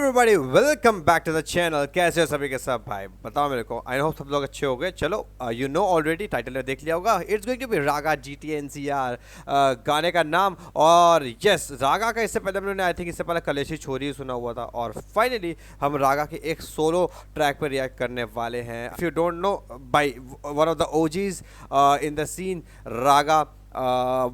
Everybody welcome back to the channel. कैसे हो सभी के सब भाई, बताओ मेरे को। आई होप सब लोग अच्छे हो गए। चलो यू नो ऑलरेडी, टाइटल में देख लिया होगा। It's going to be Raga GTA NCR गाने का नाम। और यस, रागा का इससे पहले मैंने आई थिंक इससे पहले कलेशी छोरी सुना हुआ था। और फाइनली हम रागा के एक सोलो ट्रैक पर रिएक्ट करने वाले हैं। If you don't know, by one of the OGs in the scene, Raga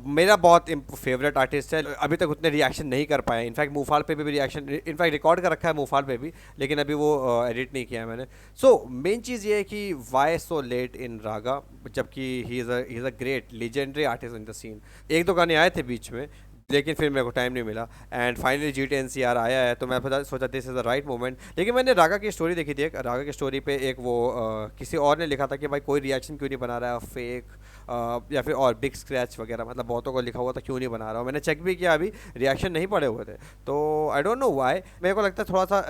मेरा बहुत फेवरेट आर्टिस्ट है। अभी तक उतने रिएक्शन नहीं कर पाए। इनफैक्ट मूफाल पे भी रिएक्शन इनफैक्ट रिकॉर्ड कर रखा है मूफाल पे भी, लेकिन अभी वो एडिट नहीं किया है मैंने। सो मेन चीज़ ये है कि Y so let in Raga, जबकि he is a great legendary artist in the scene. एक दो गाने आए थे बीच में, लेकिन फिर मेरे को टाइम नहीं मिला। एंड फाइनली GTA NCR आया है, तो मैं सोचा this is the right moment. लेकिन मैंने रागा की स्टोरी देखी थी। एक रागा की स्टोरी पे एक वो किसी और ने लिखा था कि भाई कोई रिएक्शन क्यों नहीं बना रहा है, फेक या फिर और बिग स्क्रैच वगैरह, मतलब बहुतों को लिखा हुआ था क्यों नहीं बना रहा हूँ। मैंने चेक भी किया, अभी रिएक्शन नहीं पड़े हुए थे। तो आई डोंट नो व्हाई। मेरे को लगता है थोड़ा सा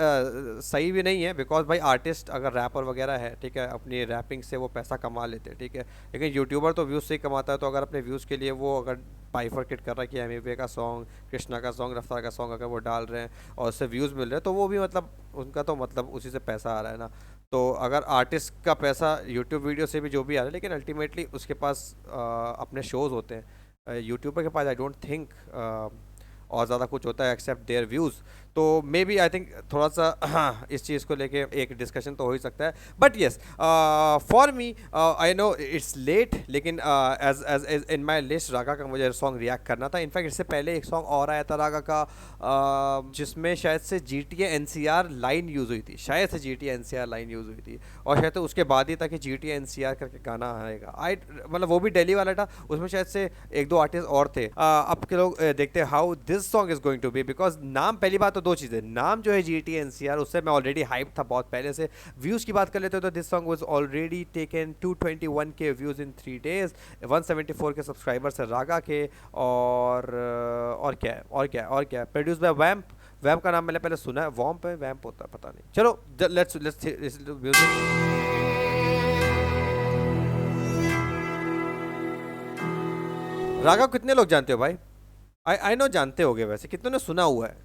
सही भी नहीं है, बिकॉज भाई आर्टिस्ट अगर रैपर वगैरह है, ठीक है, अपनी रैपिंग से वो पैसा कमा लेते हैं, ठीक है। लेकिन यूट्यूबर तो व्यूज़ से ही कमाता है। तो अगर अपने व्यूज़ के लिए वो अगर बाइफरकेट कर रहा है कि एमवे का सॉन्ग, कृष्णा का सॉन्ग, रफ्तार का सॉन्ग अगर वो डाल रहे हैं और उससे व्यूज़ मिल रहे हैं, तो वो भी मतलब उनका तो मतलब उसी से पैसा आ रहा है ना। तो अगर आर्टिस्ट का पैसा यूट्यूब वीडियो से भी जो भी आ रहा है, लेकिन अल्टीमेटली उसके पास अपने शोज़ होते हैं। यूट्यूबर के पास आई डोंट थिंक और ज़्यादा कुछ होता है एक्सेप्ट देयर व्यूज़। तो मे बी आई थिंक थोड़ा सा इस चीज़ को लेके एक डिस्कशन तो हो ही सकता है। But yes, for me I know it's late, लेकिन as in my list Raga का मुझे सॉन्ग रिएक्ट करना था। इनफैक्ट इससे पहले एक सॉन्ग और आया था रागा का, जिसमें शायद से GTA NCR लाइन यूज़ हुई थी, शायद से GTA NCR लाइन यूज़ हुई थी। और शायद तो उसके बाद ही था कि GTA NCR करके गाना आएगा। मतलब वो भी दिल्ली वाला था, उसमें शायद से एक दो आर्टिस्ट और थे। अब के लोग देखते हैं how this song is going to be, because नाम, पहली बात तो दो चीज़ें, नाम जो है GTA NCR, उससे मैं ऑलरेडी हाइप था बहुत पहले से। व्यूज़ की बात कर लेते हो तो this song was already taken 221K views in 3 days, 174 के सब्सक्राइबर्स है रागा के। और क्या है, प्रोड्यूस बाय वैम्प का नाम मैंने पहले सुना है, वॉम्प है, वैम्प होता है, पता नहीं। चलो लेट्स म्यूजिक। रागा कितने लोग जानते हो भाई? आई नो जानते होगे, वैसे कितनों ने सुना हुआ है?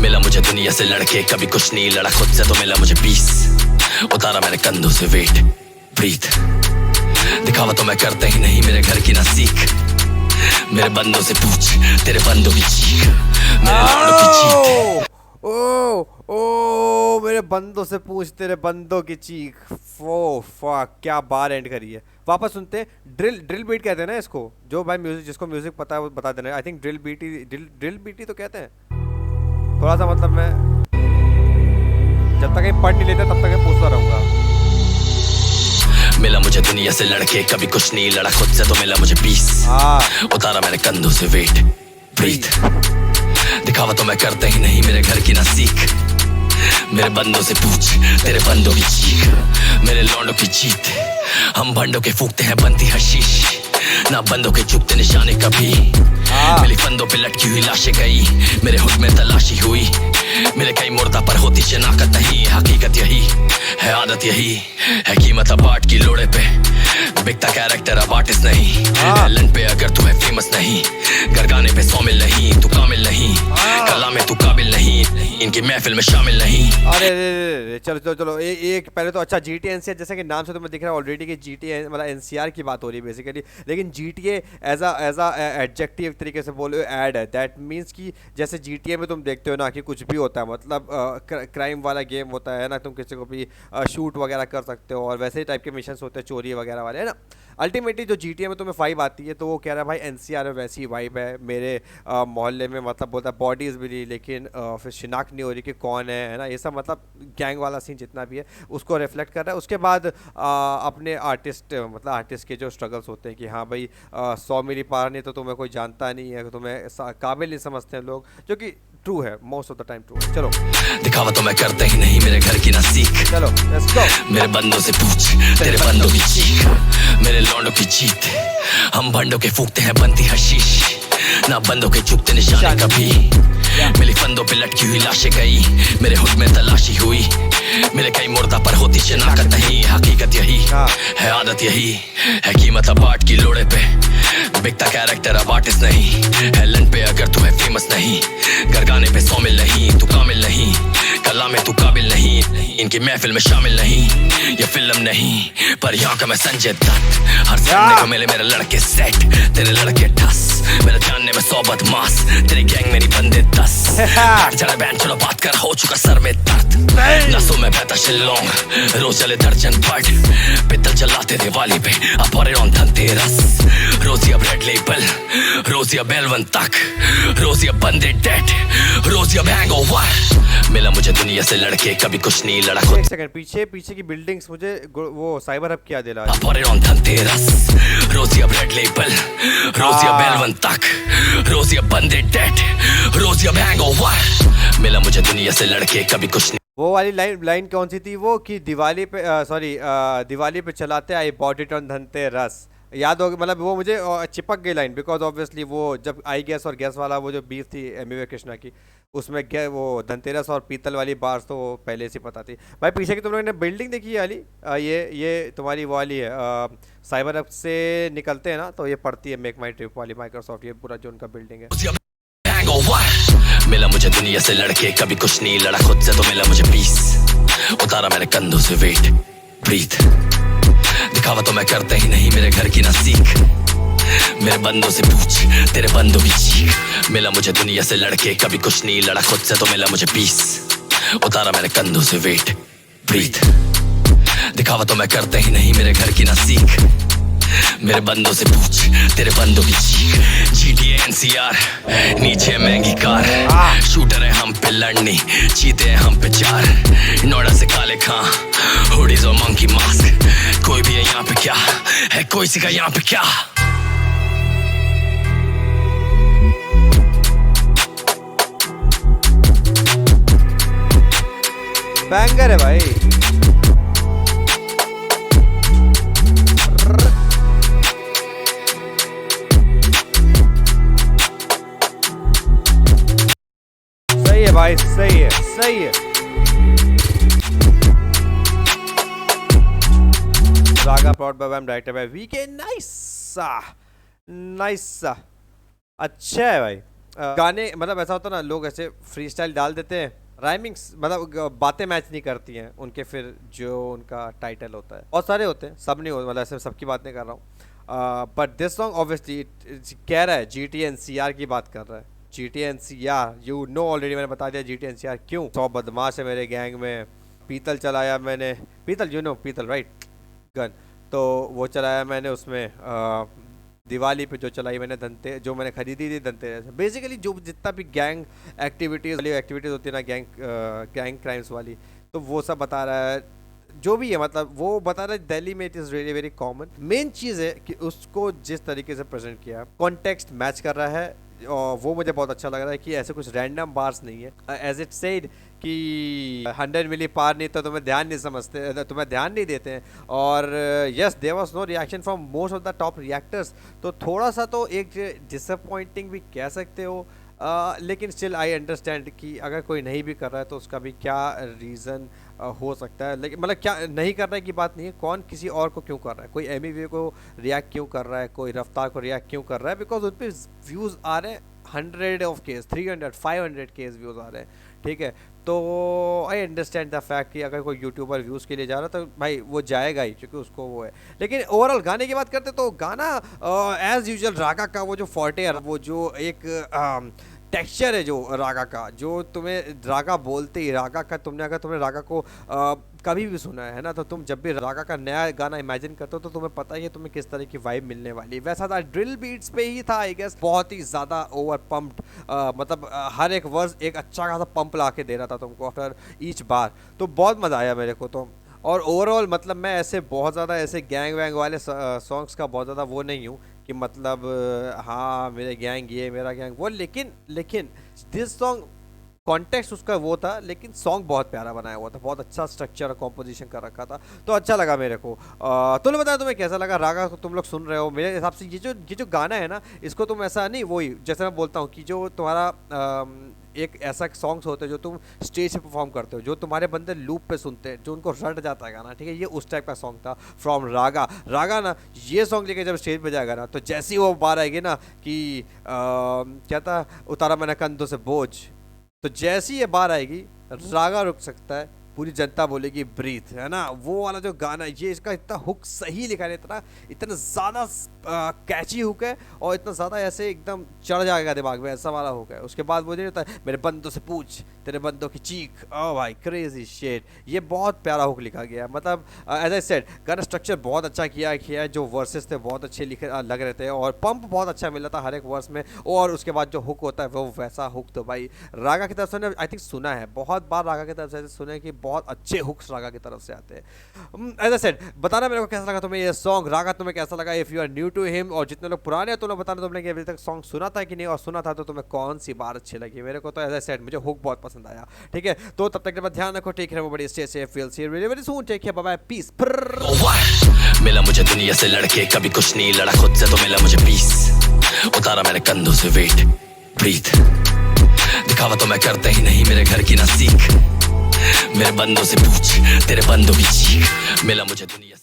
मिला मुझे दुनिया से लड़के, कभी कुछ नहीं लड़ा खुद से, तो मिला मुझे पीस। उतारा मैंने कंधों से वेट, ब्रीथ। दिखावा तो मैं करता ही नहीं, मेरे घर की ना सीख। मेरे बंदों से पूछ, तेरे बंदों की चीख, मेरे लाडों की जीत। ओ मेरे बंदों से पूछ, तेरे बंदों की चीख। ओ फक, क्या बार एंड करी है। वापस सुनते हैं। ड्रिल बीट कहते हैं ना इसको, जो भाई म्यूजिक, जिसको म्यूजिक पता है वो बता देना। आई थिंक ड्रिल बीटी तो कहते हैं। थोड़ा सा मतलब मैं जब तक कहीं पढ़ नहीं लेता तब तक मैं पूछता रहूंगा। मिला मुझे दुनिया से लड़के, कभी कुछ नहीं लड़ा खुद से, तो मिला मुझे पीस। उतारा मैंने कंधों से वेट, ब्रीथ। दिखावा तो मैं करता ही नहीं, मेरे घर की ना सीख। मेरे बंदों से पूछ, तेरे बंदों की चीख, मेरे लौंडों की जीत। हम भंडों के फूकते हैं बनती हशीश, ना बंदों के चुकते निशाने कभी। मिली फंदों पे लटकी हुई लाशें गई, मेरे हुड में तलाशी हुई। मेरे कई मुर्दा पर होती शनाख्त नहीं, हकीकत यही है, आदत यही है, कीमत अब आर्ट की लोड़े पे। बिकता कैरेक्टर अब आर्टिस्ट नहीं, टैलेंट पे अगर तू है फेमस नहीं, गरगाने पे शामिल नहीं, तू कामिल नहीं, कला में तू काबिल नहीं, इनकी महफिल में शामिल नहीं। अरे चलो एक पहले तो अच्छा GTA NCR, जैसे कि नाम से तुम्हें दिख रहा है ऑलरेडी कि GTA मतलब NCR की बात हो रही है बेसिकली। लेकिन GTA एज अ एडजेक्टिव तरीके से बोलो, ऐड है। दैट मीन्स कि जैसे GTA में तुम देखते हो ना कि कुछ भी होता है, मतलब क्राइम वाला गेम होता है ना, तुम किसी को भी शूट वगैरह कर सकते हो, और वैसे टाइप के मिशंस होते हैं चोरी वगैरह वाले, है ना। अल्टीमेटली जो GTA में तुम्हें वाइब आती है, तो वो कह रहा है भाई NCR में वैसी वाइब है। मेरे मोहल्ले में मतलब बोलता है बॉडीज़ मिली, लेकिन फिर शिनाख्त नहीं हो रही कि कौन है ना। ये सब मतलब गैंग वाला सीन जितना भी है उसको रिफ्लेक्ट कर रहा है। उसके बाद अपने आर्टिस्ट के जो स्ट्रगल्स होते हैं कि हाँ भाई 100 मिली पार नहीं तो तुम्हें कोई जानता नहीं है, तुम्हें काबिल नहीं समझते हैं लोग, जो कि ट्रू है, most of the time true है। चलो दिखावा तो मैं करता ही नहीं, मेरे घर की ना सीख। चलो लेट्स गो। मेरे बंदों से पूछ, तेरे बंदों की चीख, मेरे लौंडों की जीत। हम भंडों के फूकते हैं बनती हशीश, ना बंदों के चुकते निशाने कभी। मिली फंदों पे लटकी हुई लाशें गई, मेरे हुड में तलाशी हुई, मेरे कई मुर्दा पर होती शनाख्त नहीं। हकीकत यही है, आदत यही है, कीमत अब आर्ट की लोड़े पे, बिकता कैरेक्टर अब आर्टिस्ट नहीं है। लन पे अगर तू है फेमस नहीं, गरगाने पे शामिल नहीं, तू कामिल नहीं, कला में तू काबिल नहीं, इनकी महफिल में शामिल नहीं, ये फिल्म नहीं पर यहाँ का मैं संजय दत्त। हर सामने को मिले मेरे लड़के सेट, तेरे लड़के ठस, मेरे जानने में 100 बदमाश, तेरे गैंग मेरी बंदे 10। बैठ जरा बैंड चलो बात कर, हो चुका सर में दर्द, नसों में बहता शिल्लोंग, रोज चले दर्जन बट, पित्तल जलाते दिवाली पे अपॉरे ऑन धनतेरस, रोजी अब रेड लेबल, रोजी अब एलवन तक, रोजी अब बंदे डेड, रोजी अब हैंगओवर। मिला मुझे दुनिया से लड़के, कभी कुछ नहीं लड़ा खुद। एक सेकंड, पीछे की बिल्डिंग्स मुझे वो साइबर हब क्या दे रहा है? अपॉरे ऑन धनतेरस, रोजी अब रेड लेबल, रोजी अब एलवन तक, रोजी अब बंदे डेड, रोजी अब हैंगओवर। मिला मुझे दुनिया से लड़के, कभी कुछ नहीं। वो वाली लाइन कौन सी थी वो कि दिवाली पे दिवाली पे चलाते I bought it on Dhanteras, याद होगी? मतलब वो मुझे चिपक गई लाइन, बिकॉज ऑब्वियसली वो जब आई गैस और गैस वाला वो जो बीफ थी एमवी कृष्णा की, उसमें क्या वो धनतेरस और पीतल वाली बार्स तो पहले से पता थी। भाई पीछे की तुम लोगों ने बिल्डिंग देखी है वाली? ये तुम्हारी वो वाली है, साइबर हब से निकलते हैं ना तो ये पड़ती है मेक माई ट्रिप वाली, माइक्रोसॉफ्ट, ये पूरा जो उनका बिल्डिंग है। मिला मुझे दुनिया से लड़के, कभी कुछ नहीं लड़ा खुद से, तो मिला मुझे पीस, उतारा मेरे कंधों से वेट, ब्रीथ, दिखावा तो मैं करता ही नहीं, मेरे घर की ना सीख, मेरे बंदों से पूछ, तेरे बंदों की चीख। मिला मुझे दुनिया से लड़के, कभी कुछ नहीं लड़ा खुद से, तो मिला मुझे पीस, उतारा मेरे कंधों से वेट, ब्रीथ, दिखावा तो मैं करता ही नहीं, मेरे घर की ना सीख, मेरे बंदों से पूछ, तेरे बंदों की चीख। GTA NCR, नीचे महंगी कार, शूटर है हम पे लड़नी, चीते हैं हम पे चार, नोएडा से काले खां, हुडीज और मंकी मास्क, कोई भी है यहाँ पे क्या है, कोई सी का यहाँ पे क्या। बैंगर है भाई। सही है भाई, सही है, सही है। Raga plot by director by VK, nice nice, अच्छा है भाई। गाने मतलब ऐसा होता है ना, लोग ऐसे फ्री स्टाइल डाल देते हैं, राइमिंग्स मतलब बातें मैच नहीं करती हैं उनके, फिर जो उनका टाइटल होता है बहुत सारे होते हैं, सब नहीं होते, मतलब ऐसे सबकी बात नहीं कर रहा हूँ, बट दिस सॉन्ग ऑब्वियसली कह रहा है GTA NCR की बात कर रहा है। GTA NCR you know already, मैंने बता दिया GTA NCR क्यों। 100 बदमाश है मेरे गैंग में, पीतल चलाया मैंने, पीतल यू नो पीतल राइट, गन, तो वो चलाया मैंने उसमें, दिवाली पे जो चलाई मैंने जो मैंने खरीदी थी धनतेरस। बेसिकली जो जितना भी गैंग एक्टिविटीज़ होती है ना, गैंग क्राइम्स वाली, तो वो सब बता रहा है, जो भी है मतलब वो बता रहा है दिल्ली में it is really very common. Main चीज़ है कि उसको जिस तरीके से प्रेजेंट किया, कॉन्टेक्स्ट मैच कर रहा है, और वो मुझे बहुत अच्छा लग रहा है कि ऐसे कुछ रैंडम बार्स नहीं है। एज इट सेड कि 100 मिली पार नहीं तो तुम्हें ध्यान नहीं समझते, तुम्हें ध्यान नहीं देते हैं, और yes there was no reaction from most of the top reactors, तो थोड़ा सा तो एक डिसअपॉइंटिंग भी कह सकते हो, लेकिन स्टिल आई अंडरस्टैंड कि अगर कोई नहीं भी कर रहा है तो उसका भी क्या रीज़न हो सकता है, लेकिन मतलब क्या नहीं कर रहा है की बात नहीं है, कौन किसी और को क्यों कर रहा है, कोई एमी को रिएक्ट क्यों कर रहा है, कोई रफ्तार को रिएक्ट क्यों कर रहा है, बिकॉज उन पर व्यूज़ आ रहे हैं 100 ऑफ केस, 300 500 केस व्यूज़ आ रहे हैं, ठीक है। तो आई अंडरस्टैंड द फैक्ट कि अगर कोई यूट्यूबर व्यूज़ के लिए जा रहा है तो भाई वो जाएगा ही, क्योंकि उसको वो है। लेकिन ओवरऑल गाने की बात करते तो गाना एज़ यूजुअल रागा का वो जो फॉर्टे है, वो जो एक टेक्सचर है जो रागा का, जो तुम्हें रागा बोलते ही रागा का, अगर तुमने रागा को कभी भी सुना है ना, तो तुम जब भी रागा का नया गाना इमेजिन करते हो तो तुम्हें पता ही है तुम्हें किस तरह की वाइब मिलने वाली है। वैसा था ड्रिल बीट्स पे ही था आई गेस, बहुत ही ज़्यादा ओवर पम्प्ड, मतलब हर एक वर्स एक अच्छा खासा पंप ला के दे रहा था तुमको आफ्टर ईच बार, तो बहुत मज़ा आया मेरे को तो। और ओवरऑल मतलब मैं ऐसे बहुत ज़्यादा ऐसे गैंग वैंग वाले सॉन्ग्स का बहुत ज़्यादा वो नहीं हूँ कि मतलब हाँ मेरे गैंग ये मेरा गैंग वो, लेकिन दिस सॉन्ग कॉन्टेक्स्ट उसका वो था, लेकिन सॉन्ग बहुत प्यारा बनाया हुआ था, बहुत अच्छा स्ट्रक्चर और कॉम्पोजिशन कर रखा था, तो अच्छा लगा मेरे को। तुमने बताया तुम्हें कैसा लगा रागा को, तुम लोग सुन रहे हो। मेरे हिसाब से ये जो गाना है ना, इसको तुम ऐसा नहीं, वही जैसे मैं बोलता हूँ कि जो तुम्हारा एक ऐसा सॉन्ग्स होते हैं जो तुम स्टेज पे परफॉर्म करते हो, जो तुम्हारे बंदे लूप पे सुनते हैं, जो उनको रट जाता है गाना, ठीक है, ये उस टाइप का सॉन्ग था फ्रॉम रागा। रागा ना ये सॉन्ग लेके जब स्टेज पे जाएगा ना, तो जैसी वो बार आएगी ना कि क्या था, उतारा मैंने कंधों से बोझ, तो जैसी ये बार आएगी रागा रुक सकता है, पूरी जनता बोलेगी ब्रीथ, है ना, वो वाला जो गाना है। ये इसका इतना हुक सही लिखा है, इतना ज़्यादा कैची हुक है, और इतना ज़्यादा ऐसे एकदम चढ़ जाएगा दिमाग में, ऐसा वाला हुक है। उसके बाद वो नहीं होता है, मेरे बंदों से पूछ तेरे बंदों की चीख, ओ भाई क्रेजी शेट, ये बहुत प्यारा हुक लिखा गया है। मतलब एज आई सेड, गाना स्ट्रक्चर बहुत अच्छा किया है, जो वर्सेस थे बहुत अच्छे लिखे लग रहे थे, और पंप बहुत अच्छा मिला था हर एक वर्स में, और उसके बाद जो हुक होता है वो वैसा हुक तो भाई रागा की तरफ से आई थिंक सुना है, बहुत बार रागा की तरफ से सुना है कि बहुत अच्छे हुक्स रागा की तरफ से आते हैं। एज आई सेड, बताना मेरे को कैसा लगा तुम्हें ये सॉन्ग, रागा तुम्हें कैसा लगा, if you are new to him, और जितने लोग पुराने हैं तो लोग बताना तुमने कि अभी तक सॉन्ग सुना था कि नहीं, और सुना था तो तुम्हें कौन सी बार अच्छी लगी। मेरे को तो एज आई सेड मुझे हुक बहुत पसंद आया, ठीक है। तो तब तक के बाद ध्यान रखो, टेक केयर, वो बड़ी stay safe, feel see really very soon, take care, bye bye, peace. मिला मुझे दुनिया से लड़के, कभी कुछ नहीं लड़ा खुद से, तो मिला मुझे पीस, उतारा मैंने कंधों से वेट, ब्रीथ, दिखावा तो मैं करते ही नहीं, मेरे घर की ना सीख, मेरे बंदों से पूछ तेरे बंदों की चीख, मिला मुझे दुनिया